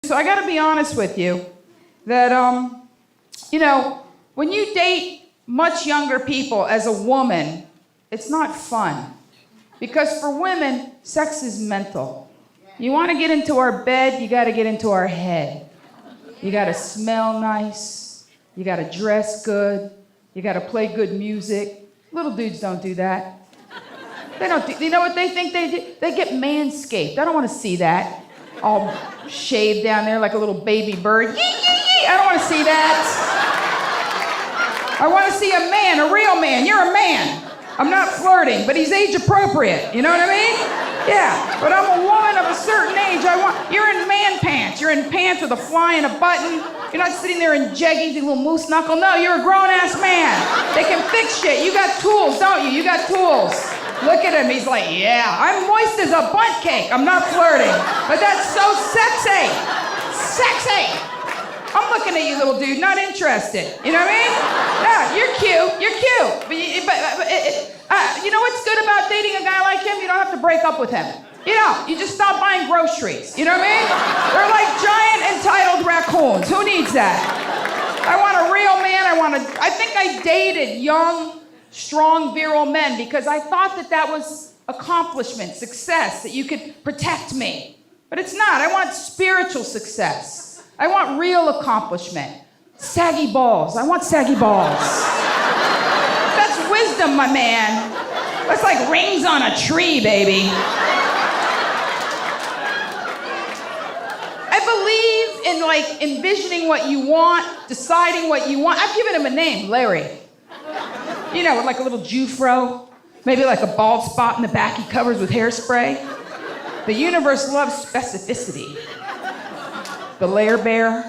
So I got to be honest with you that, when you date much younger people as a woman, it's not fun. Because for women, sex is mental. You want to get into our bed, you got to get into our head. You got to smell nice. You got to dress good. You got to play good music. Little dudes don't do that. They don't do, you know what they think they do? They get manscaped. I don't want to see that. All shaved down there like a little baby bird. Yee, yee, yee. I don't want to see that. I want to see a man, a real man. You're a man. I'm not flirting, but he's age appropriate. You know what I mean? Yeah, but I'm a woman of a certain age. You're in man pants. You're in pants with a fly and a button. You're not sitting there in jeggings, you little moose knuckle. No, you're a grown-ass man. They can fix shit. You got tools, don't you? You got tools. Look at him. He's like, yeah, I'm moist as a bunt cake. I'm not flirting. But that's so sexy. Sexy. I'm looking at you, little dude, not interested. You know what I mean? No, you're cute. You're cute. But you know what's good about dating a guy like him? You don't have to break up with him. You know, you just stop buying groceries. You know what I mean? They're like giant entitled raccoons. Who needs that? I want a real man. I think I dated young, strong, virile men because I thought that was accomplishment, success, that you could protect me. But it's not. I want spiritual success. I want real accomplishment. Saggy balls. I want saggy balls. That's wisdom, my man. That's like rings on a tree, baby. I believe in like envisioning what you want, deciding what you want. I've given him a name, Larry. You know, with like a little Jufro, maybe like a bald spot in the back he covers with hairspray. The universe loves specificity. The layer bear,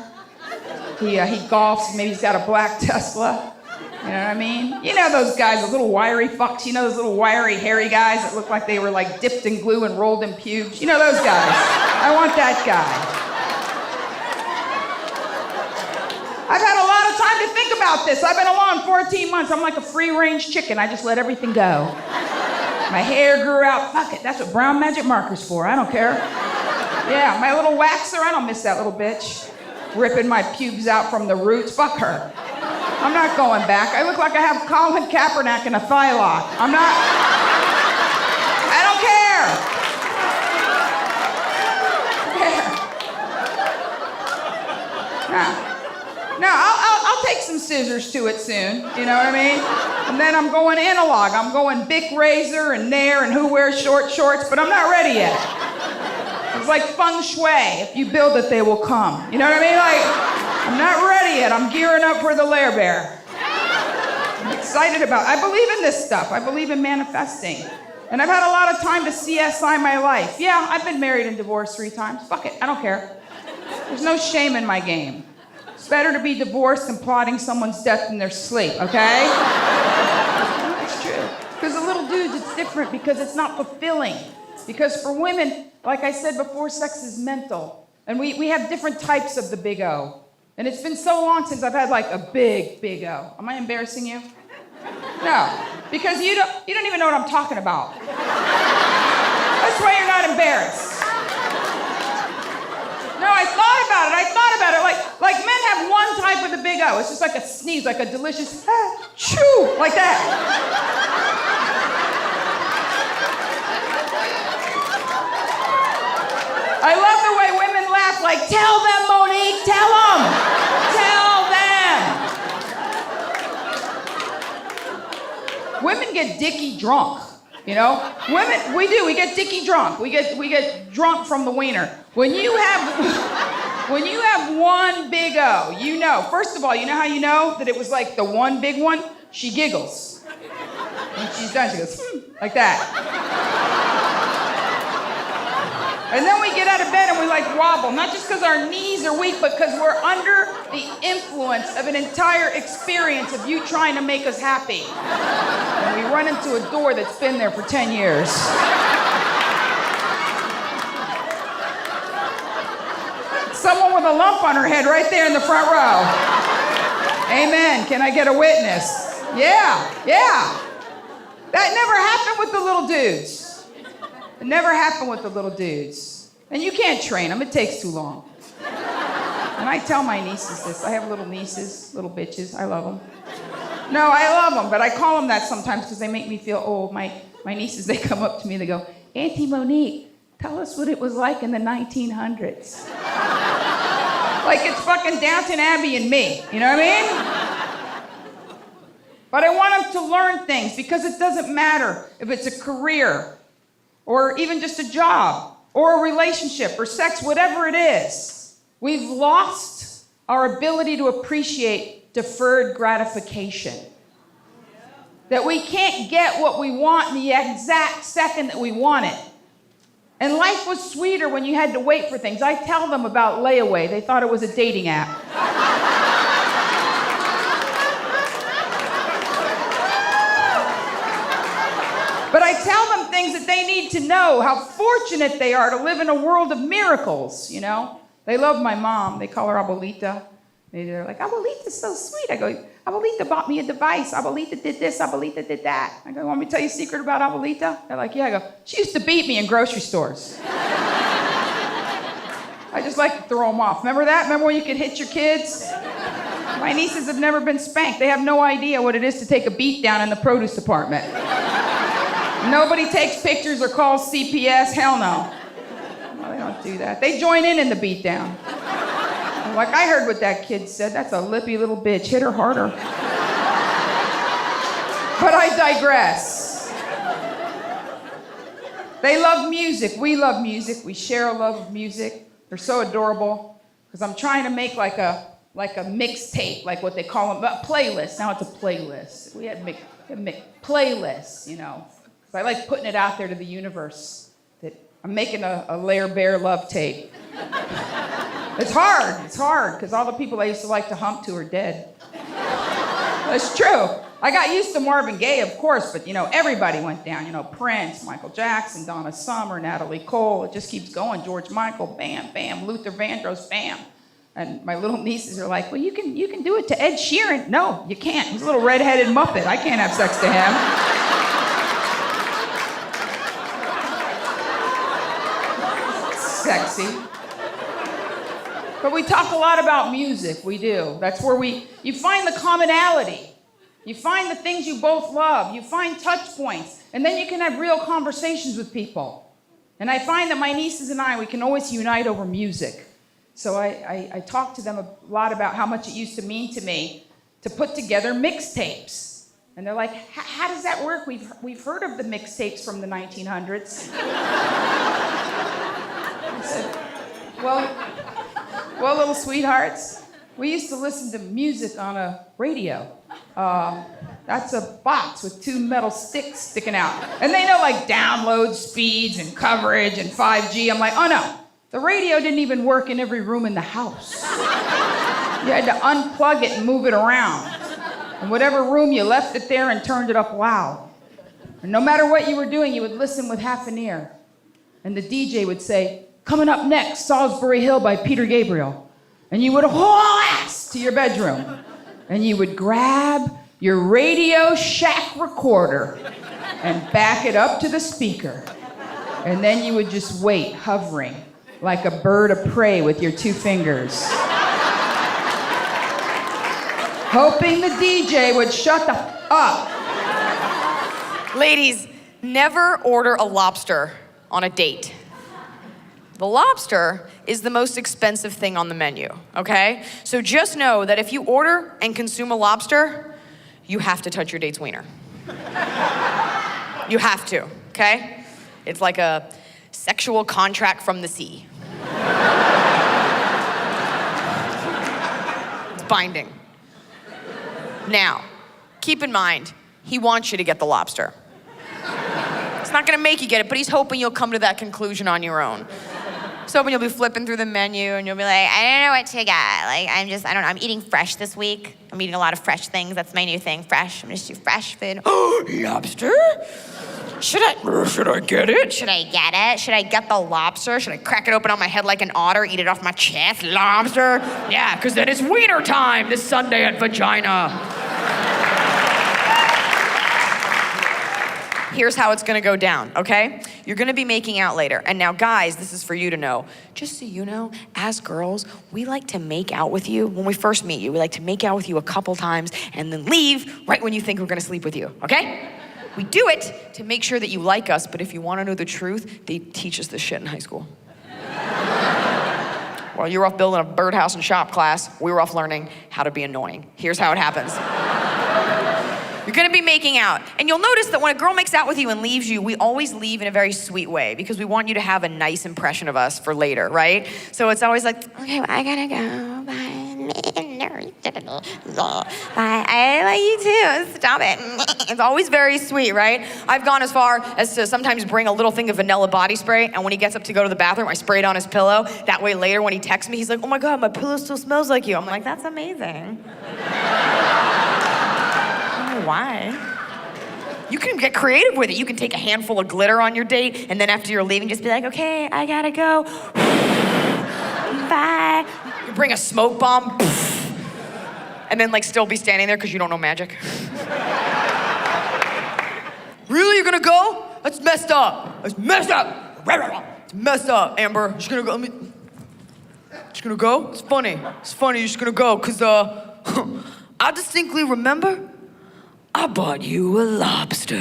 he golfs, maybe he's got a black Tesla. You know what I mean? You know those guys, those little wiry fucks, you know those little wiry, hairy guys that look like they were like dipped in glue and rolled in pubes? You know those guys. I want that guy. I've had a lot of time to think about this. I've been alone 14 months. I'm like a free-range chicken. I just let everything go. My hair grew out. Fuck it. That's what brown magic marker's for. I don't care. Yeah, my little waxer. I don't miss that little bitch. Ripping my pubes out from the roots. Fuck her. I'm not going back. I look like I have Colin Kaepernick in a thigh lock. I'm not. I don't care. No, I'll take some scissors to it soon. You know what I mean? And then I'm going analog. I'm going Bic Razor and Nair and who wears short shorts, but I'm not ready yet. It's like feng shui. If you build it, they will come. You know what I mean? Like, I'm not ready yet. I'm gearing up for the lair bear. I'm excited about it. I believe in this stuff. I believe in manifesting. And I've had a lot of time to CSI my life. Yeah, I've been married and divorced 3 times. Fuck it. I don't care. There's no shame in my game. It's better to be divorced than plotting someone's death in their sleep, okay? That's true. Because the little dudes, it's different because it's not fulfilling. Because for women, like I said before, sex is mental. And we have different types of the big O. And it's been so long since I've had like a big O. Am I embarrassing you? No. Because you don't even know what I'm talking about. That's why you're not embarrassed. No, I thought about it. Like men have one type of the big O. It's just like a sneeze, like a delicious, chew, like that. I love the way women laugh, like, tell them, Monique, tell them. Women get dicky drunk, you know? Women, we get dicky drunk. We get drunk from the wiener. When you have one big O, you know. First of all, you know how you know that it was like the one big one? She giggles. When she's done, she goes, like that. And then we get out of bed and we like wobble, not just because our knees are weak, but because we're under the influence of an entire experience of you trying to make us happy. And we run into a door that's been there for 10 years. Someone with a lump on her head right there in the front row. Amen. Can I get a witness? Yeah. That never happened with the little dudes. It never happened with the little dudes. And you can't train them. It takes too long. And I tell my nieces this. I have little nieces, little bitches. I love them. No, I love them, but I call them that sometimes because they make me feel old. My nieces, they come up to me, they go, Auntie Monique, tell us what it was like in the 1900s. Like it's fucking Downton Abbey and me, you know what I mean? But I want them to learn things because it doesn't matter if it's a career or even just a job or a relationship or sex, whatever it is. We've lost our ability to appreciate deferred gratification. That we can't get what we want in the exact second that we want it. And life was sweeter when you had to wait for things. I tell them about layaway. They thought it was a dating app. But I tell them things that they need to know, how fortunate they are to live in a world of miracles, you know? They love my mom. They call her Abuelita. They're like, Abuelita's so sweet. I go, Abuelita bought me a device. Abuelita did this. Abuelita did that. I go, want me to tell you a secret about Abuelita? They're like, yeah. I go, she used to beat me in grocery stores. I just like to throw them off. Remember that? Remember when you could hit your kids? My nieces have never been spanked. They have no idea what it is to take a beat down in the produce department. Nobody takes pictures or calls CPS. Hell no. No, they don't do that. They join in the beat down. Like, I heard what that kid said. That's a lippy little bitch. Hit her harder. But I digress. They love music. We love music. We share a love of music. They're so adorable. Because I'm trying to make like a mixtape, like what they call them, a playlist. Now it's a playlist. We had playlists, you know. So I like putting it out there to the universe that I'm making a Lair Bear love tape. It's hard, because all the people I used to like to hump to are dead. That's true. I got used to Marvin Gaye, of course, but, you know, everybody went down. You know, Prince, Michael Jackson, Donna Summer, Natalie Cole. It just keeps going. George Michael, bam, bam. Luther Vandross, bam. And my little nieces are like, well, you can do it to Ed Sheeran. No, you can't. He's a little redheaded Muppet. I can't have sex to him. Sexy. But we talk a lot about music, we do. That's where you find the commonality. You find the things you both love. You find touch points. And then you can have real conversations with people. And I find that my nieces and I, we can always unite over music. So I talk to them a lot about how much it used to mean to me to put together mixtapes. And they're like, how does that work? We've heard of the mixtapes from the 1900s. I said, well, little sweethearts, we used to listen to music on a radio. That's a box with 2 metal sticks sticking out. And they know like download speeds and coverage and 5G. I'm like, oh no, the radio didn't even work in every room in the house. You had to unplug it and move it around. And whatever room you left it there and turned it up loud. And no matter what you were doing, you would listen with half an ear. And the DJ would say, coming up next, Salisbury Hill by Peter Gabriel. And you would haul ass to your bedroom. And you would grab your Radio Shack recorder and back it up to the speaker. And then you would just wait, hovering, like a bird of prey with your 2 fingers. Hoping the DJ would shut the up. Ladies, never order a lobster on a date. The lobster is the most expensive thing on the menu, okay? So just know that if you order and consume a lobster, you have to touch your date's wiener. You have to, okay? It's like a sexual contract from the sea. It's binding. Now, keep in mind, he wants you to get the lobster. It's not gonna make you get it, but he's hoping you'll come to that conclusion on your own. So when you'll be flipping through the menu and you'll be like, I don't know what to get. Like, I don't know, I'm eating fresh this week. I'm eating a lot of fresh things. That's my new thing, fresh. I'm just do fresh food. Oh, lobster? Should I get it? Should I get it? Should I get the lobster? Should I crack it open on my head like an otter, eat it off my chest? Lobster? Yeah, because then it's wiener time this Sunday at Vagina. Here's how it's gonna go down, okay? You're gonna be making out later. And now guys, this is for you to know. Just so you know, as girls, we like to make out with you when we first meet you. We like to make out with you a couple times and then leave right when you think we're gonna sleep with you, okay? We do it to make sure that you like us, but if you wanna know the truth, they teach us this shit in high school. While you were off building a birdhouse and shop class, we were off learning how to be annoying. Here's how it happens. You're gonna be making out. And you'll notice that when a girl makes out with you and leaves you, we always leave in a very sweet way because we want you to have a nice impression of us for later, right? So it's always like, okay, well, I gotta go, bye. Bye, I love you too, stop it. It's always very sweet, right? I've gone as far as to sometimes bring a little thing of vanilla body spray, and when he gets up to go to the bathroom, I spray it on his pillow. That way later when he texts me, he's like, oh my God, my pillow still smells like you. I'm like, that's amazing. Why? You can get creative with it. You can take a handful of glitter on your date, and then after you're leaving, just be like, okay, I gotta go. Bye. You bring a smoke bomb, and then like still be standing there because you don't know magic. Really, you're gonna go? That's messed up. That's messed up. It's messed up, Amber. You're just gonna go. Just gonna go? It's funny. It's funny. You're just gonna go, cause I distinctly remember. I bought you a lobster.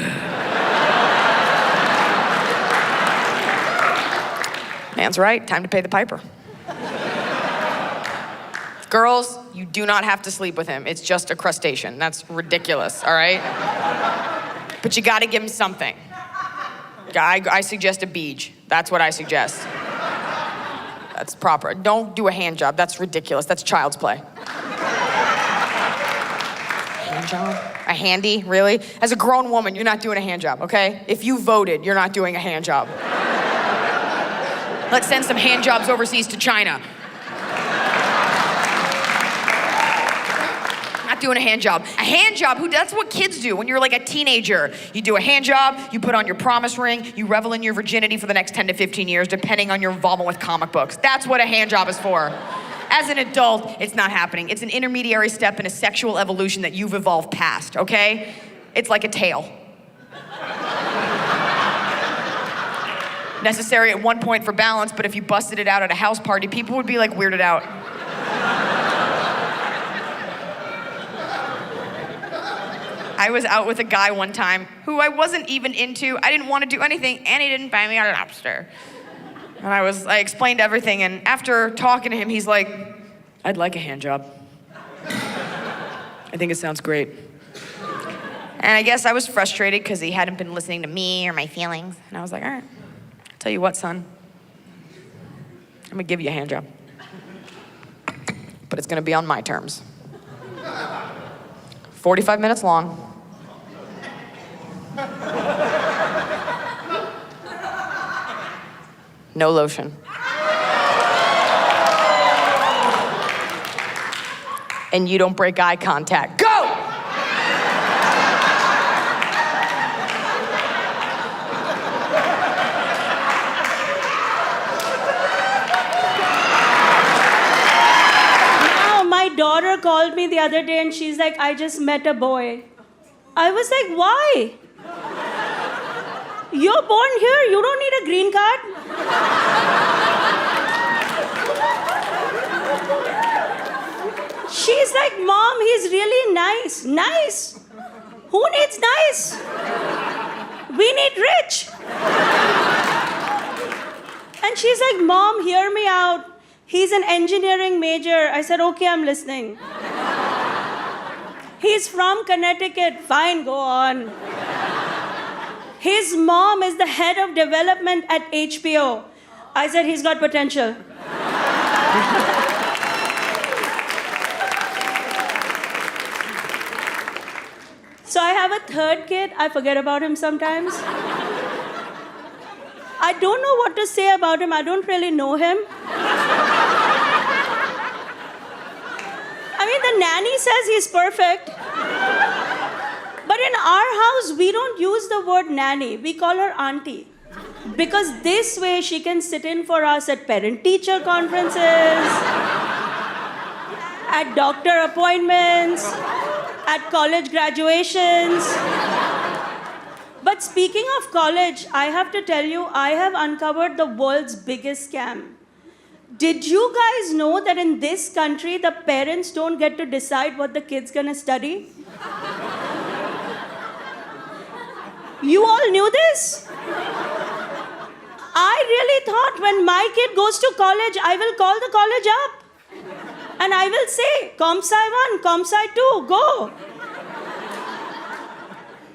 Man's right, time to pay the piper. Girls, you do not have to sleep with him. It's just a crustacean. That's ridiculous, all right? But you gotta give him something. I suggest a beach. That's what I suggest. That's proper. Don't do a hand job. That's ridiculous. That's child's play. Hand job? A handy, really? As a grown woman, you're not doing a hand job, okay? If you voted, you're not doing a hand job. Let's send some hand jobs overseas to China. Not doing a hand job. A hand job, that's what kids do when you're like a teenager. You do a hand job, you put on your promise ring, you revel in your virginity for the next 10 to 15 years, depending on your involvement with comic books. That's what a hand job is for. As an adult, it's not happening. It's an intermediary step in a sexual evolution that you've evolved past, okay? It's like a tail. Necessary at one point for balance, but if you busted it out at a house party, people would be like weirded out. I was out with a guy one time who I wasn't even into. I didn't want to do anything, and he didn't buy me a lobster. And I explained everything, and after talking to him, he's like, I'd like a hand job. I think it sounds great. And I guess I was frustrated because he hadn't been listening to me or my feelings. And I was like, all right, tell you what, son. I'm gonna give you a hand job. But it's gonna be on my terms. 45 minutes long. No lotion. And you don't break eye contact. Go! Now, my daughter called me the other day and she's like, I just met a boy. I was like, why? You're born here, you don't need a green card. She's like, Mom, he's really nice. Nice? Who needs nice? We need rich. And she's like, Mom, hear me out. He's an engineering major. I said, okay, I'm listening. He's from Connecticut. Fine, go on. His mom is the head of development at HBO. I said, he's got potential. So I have a third kid. I forget about him sometimes. I don't know what to say about him. I don't really know him. I mean, the nanny says he's perfect. But in our house, we don't use the word nanny. We call her auntie. Because this way she can sit in for us at parent-teacher conferences, at doctor appointments, at college graduations. But speaking of college, I have to tell you, I have uncovered the world's biggest scam. Did you guys know that in this country, the parents don't get to decide what the kid's gonna study? You all knew this? I really thought when my kid goes to college, I will call the college up. And I will say, Comp Sci 1, Comp Sci 2, go.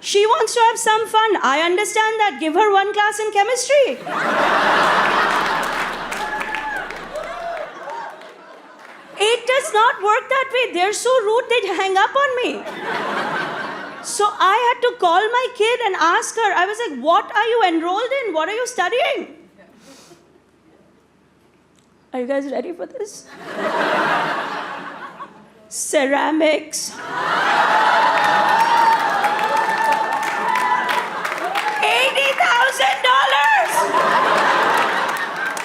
She wants to have some fun. I understand that. Give her one class in chemistry. It does not work that way. They're so rude, they'd hang up on me. So I had to call my kid and ask her. I was like, what are you enrolled in? What are you studying? Are you guys ready for this? Ceramics. $80,000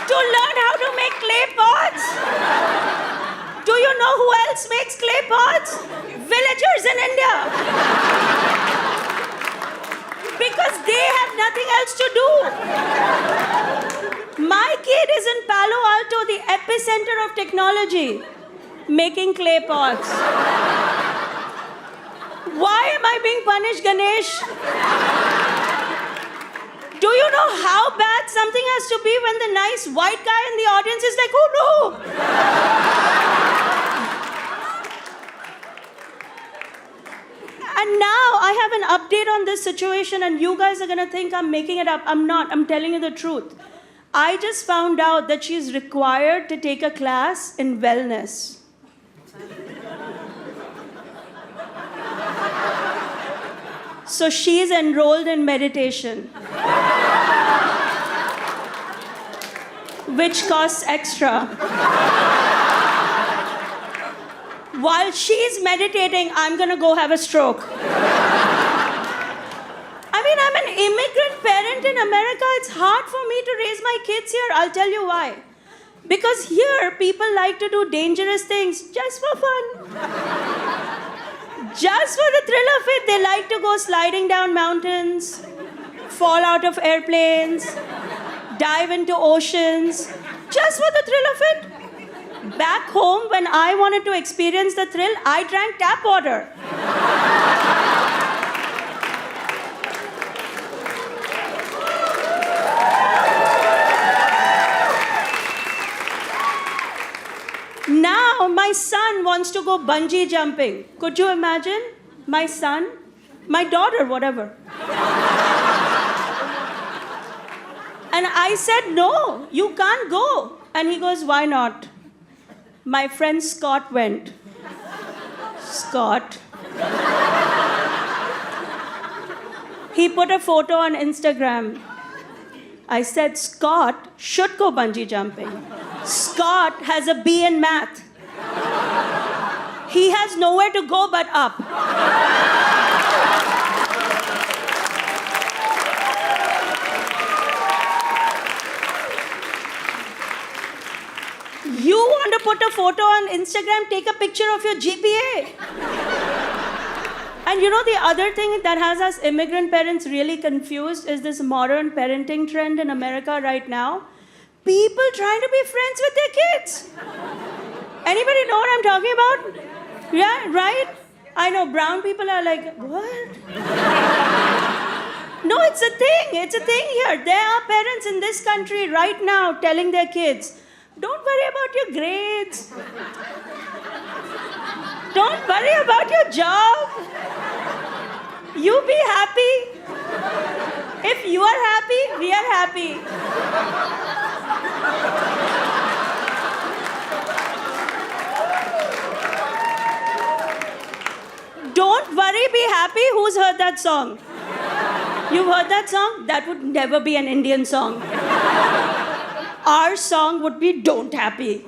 to learn how to make clay pots. Do you know who else makes clay pots? Villagers in India. Because they have nothing else to do. My kid is in Palo Alto, the epicenter of technology, making clay pots. Why am I being punished, Ganesh? Do you know how bad something has to be when the nice white guy in the audience is like, oh no? And now I have an update on this situation, and you guys are gonna think I'm making it up. I'm not, I'm telling you the truth. I just found out that she's required to take a class in wellness. So she's enrolled in meditation, which costs extra. While she's meditating, I'm gonna go have a stroke. I mean, I'm an immigrant parent in America. It's hard for me to raise my kids here. I'll tell you why. Because here, people like to do dangerous things just for fun. Just for the thrill of it. They like to go sliding down mountains, fall out of airplanes, dive into oceans, just for the thrill of it. Back home, when I wanted to experience the thrill, I drank tap water. Now, my son wants to go bungee jumping. Could you imagine? My son, my daughter, whatever. And I said, no, you can't go. And he goes, why not? My friend Scott went. Scott. He put a photo on Instagram. I said, Scott should go bungee jumping. Scott has a B in math. He has nowhere to go but up. You want to put a photo on Instagram, take a picture of your GPA. And you know, the other thing that has us immigrant parents really confused is this modern parenting trend in America right now. People trying to be friends with their kids. Anybody know what I'm talking about? Yeah, right? I know brown people are like, what? No, it's a thing. It's a thing here. There are parents in this country right now telling their kids, don't worry about your grades. Don't worry about your job. You be happy. If you are happy, we are happy. Don't worry, be happy. Who's heard that song? You've heard that song? That would never be an Indian song. Our song would be Don't Happy.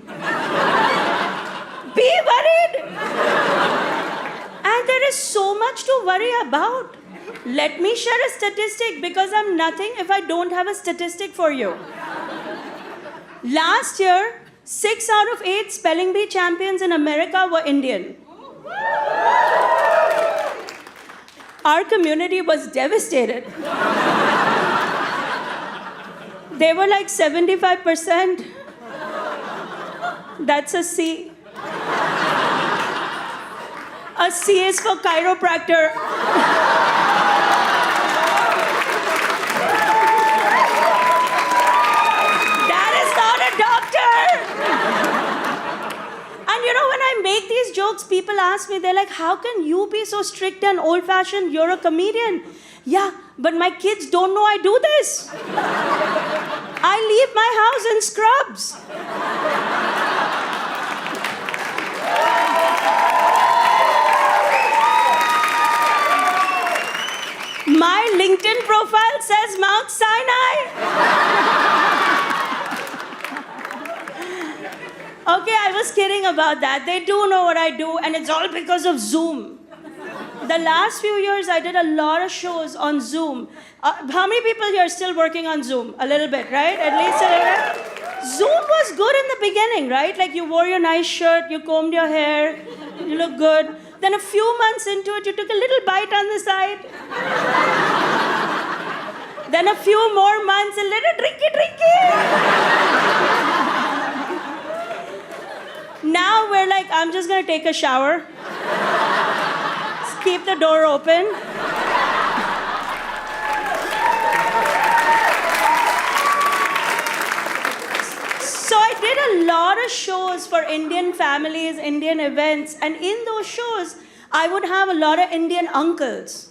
Be worried. And there is so much to worry about. Let me share a statistic because I'm nothing if I don't have a statistic for you. Last year, 6 out of 8 spelling bee champions in America were Indian. Our community was devastated. They were like 75%. That's a C. A C is for chiropractor. That is not a doctor. And you know, when I make these jokes, people ask me, they're like, how can you be so strict and old-fashioned? You're a comedian. Yeah, but my kids don't know I do this. I leave my house in scrubs. My LinkedIn profile says Mount Sinai. Okay, I was kidding about that. They do know what I do, and it's all because of Zoom. The last few years, I did a lot of shows on Zoom. How many people here are still working on Zoom? A little bit, right? At least a little bit. Zoom was good in the beginning, right? Like you wore your nice shirt, you combed your hair, you look good. Then a few months into it, you took a little bite on the side. Then a few more months, a little drinky. Now we're like, I'm just gonna take a shower. Just keep the door open. So I did a lot of shows for Indian families, Indian events, and in those shows, I would have a lot of Indian uncles.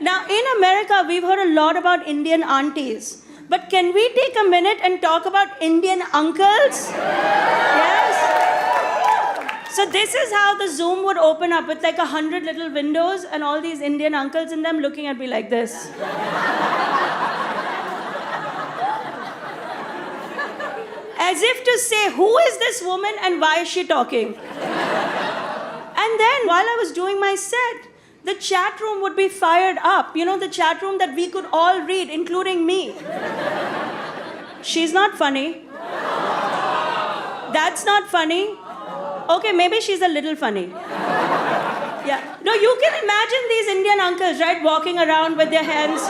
Now, in America, we've heard a lot about Indian aunties. But can we take a minute and talk about Indian uncles? Yes? So this is how the Zoom would open up with like 100 little windows and all these Indian uncles in them looking at me like this. As if to say, who is this woman and why is she talking? And then while I was doing my set, the chat room would be fired up. You know, the chat room that we could all read, including me. She's not funny. That's not funny. Okay, maybe she's a little funny. Yeah. No, you can imagine these Indian uncles, right, walking around with their hands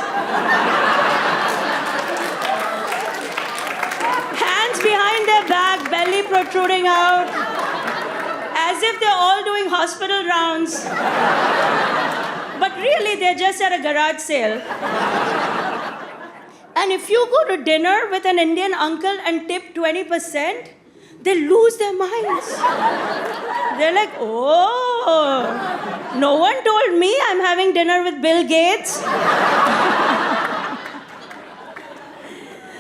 behind their back, belly protruding out, as if they're all doing hospital rounds. But really, they're just at a garage sale. And if you go to dinner with an Indian uncle and tip 20%, they lose their minds. They're like, oh, no one told me I'm having dinner with Bill Gates.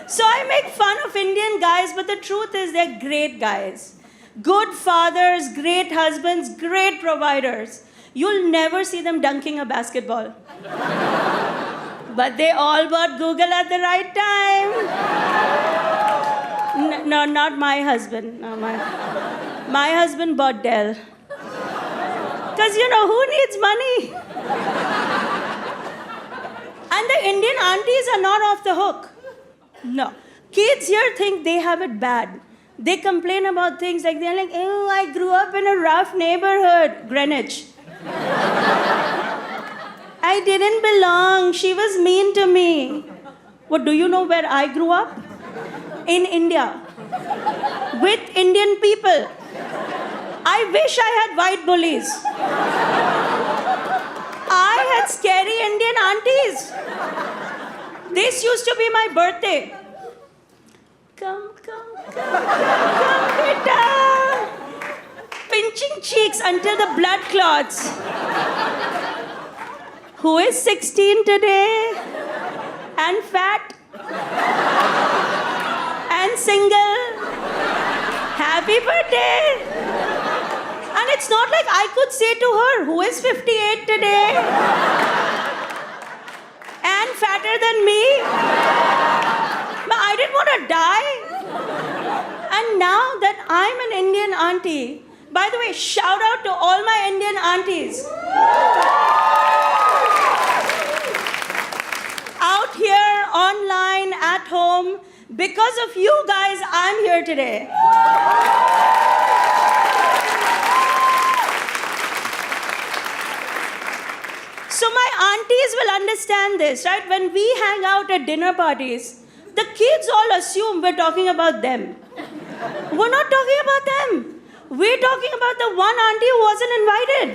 So I make fun of Indian guys, but the truth is they're great guys. Good fathers, great husbands, great providers. You'll never see them dunking a basketball. But they all bought Google at the right time. No, not my husband. No, my husband bought Dell. Because, you know, who needs money? And the Indian aunties are not off the hook. No. Kids here think they have it bad. They complain about things like, they're like, oh, I grew up in a rough neighborhood. Greenwich. I didn't belong. She was mean to me. What, do you know where I grew up? In India. With Indian people. I wish I had white bullies. I had scary Indian aunties. This used to be my birthday. Come, beta. Pinching cheeks until the blood clots. Who is 16 today? And fat? And single? Happy birthday! And it's not like I could say to her, who is 58 today? And fatter than me? But I didn't want to die. And now that I'm an Indian auntie, by the way, shout out to all my Indian aunties. Out here, online, at home, because of you guys, I'm here today. So my aunties will understand this, right? When we hang out at dinner parties, the kids all assume we're talking about them. We're not talking about them. We're talking about the one auntie who wasn't invited.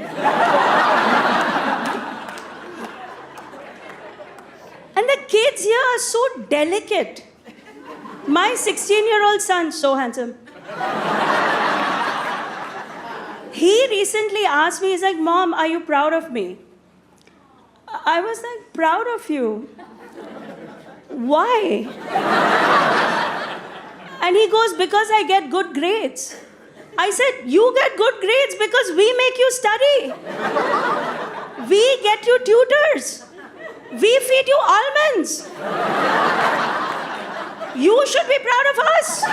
And the kids here are so delicate. My 16-year-old son, so handsome. He recently asked me, he's like, Mom, are you proud of me? I was like, proud of you? Why? And he goes, because I get good grades. I said, you get good grades because we make you study. We get you tutors. We feed you almonds. You should be proud of us.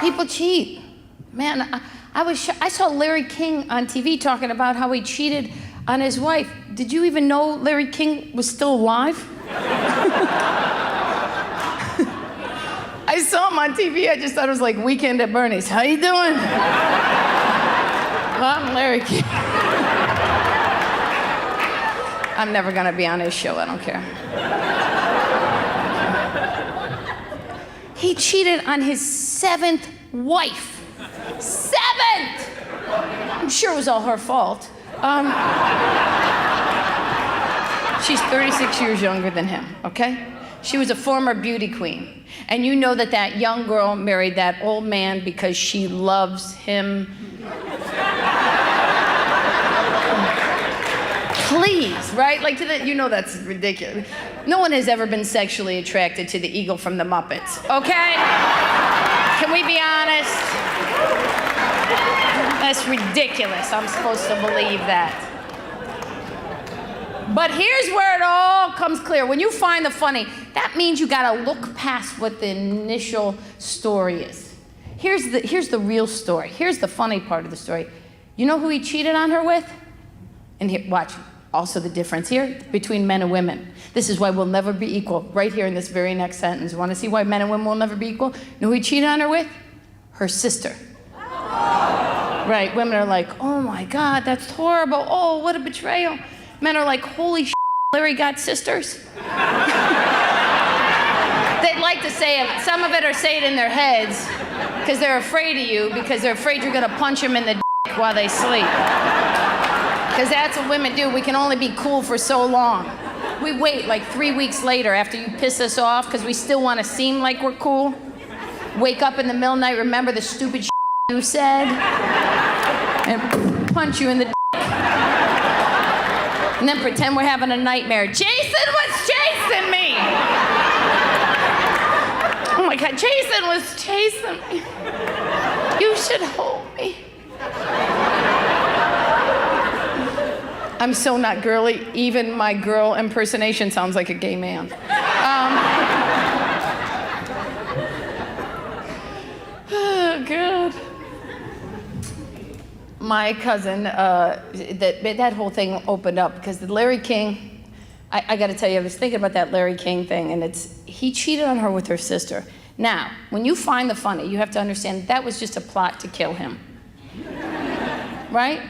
People cheat. Man, I saw Larry King on TV talking about how he cheated on his wife. Did you even know Larry King was still alive? I saw him on TV. I just thought it was like Weekend at Bernie's. How you doing? Well, I'm Larry King. I'm never gonna be on his show. I don't care. He cheated on his 7th wife. 7th! I'm sure it was all her fault. She's 36 years younger than him, okay? She was a former beauty queen. And you know that that young girl married that old man because she loves him. Please, right? Like, you know that's ridiculous. No one has ever been sexually attracted to the eagle from the Muppets, okay? Can we be honest? That's ridiculous. I'm supposed to believe that. But here's where it all comes clear. When you find the funny, that means you gotta look past what the initial story is. Here's the real story. Here's the funny part of the story. You know who he cheated on her with? And here, watch. Also the difference here between men and women. This is why we'll never be equal. Right here in this very next sentence. Want to see why men and women will never be equal? You know who he cheated on her with? Her sister. Right, women are like, oh my God, that's horrible. Oh, what a betrayal. Men are like, holy shit, Larry got sisters. They'd like to say it, some of it or say it in their heads because they're afraid of you, because they're afraid you're gonna punch them in the dick while they sleep. Because that's what women do. We can only be cool for so long. We wait like 3 weeks later after you piss us off because we still want to seem like we're cool. Wake up in the middle of the night, remember the stupid shit you said, and punch you in the dick. And then pretend we're having a nightmare. Jason was chasing me! Oh my God, Jason was chasing me. You should hold me. I'm so not girly. Even my girl impersonation sounds like a gay man. Oh, God. My cousin, that whole thing opened up because the Larry King, I got to tell you, I was thinking about that Larry King thing, and he cheated on her with her sister. Now, when you find the funny, you have to understand that was just a plot to kill him. Right?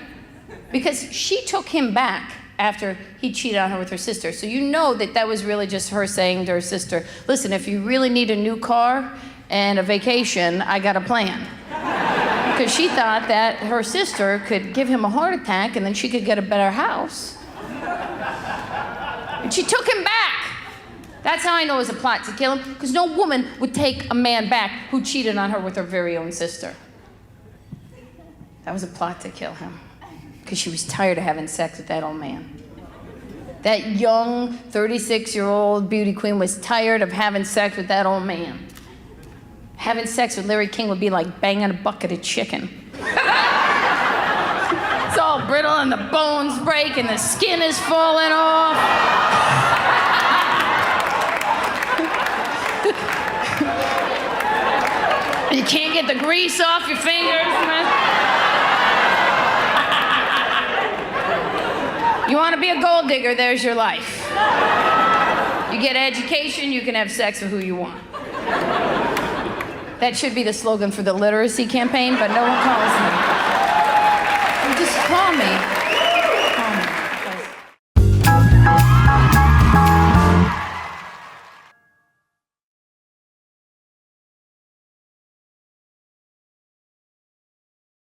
Because she took him back after he cheated on her with her sister. So you know that was really just her saying to her sister, listen, if you really need a new car and a vacation, I got a plan. Because she thought that her sister could give him a heart attack and then she could get a better house. And she took him back. That's how I know it was a plot to kill him, because no woman would take a man back who cheated on her with her very own sister. That was a plot to kill him. Because she was tired of having sex with that old man. That young 36-year-old beauty queen was tired of having sex with that old man. Having sex with Larry King would be like banging a bucket of chicken. It's all brittle and the bones break and the skin is falling off. You can't get the grease off your fingers, man. You want to be a gold digger, there's your life. You get education, you can have sex with who you want. That should be the slogan for the literacy campaign, but no one calls me. I'm just call me.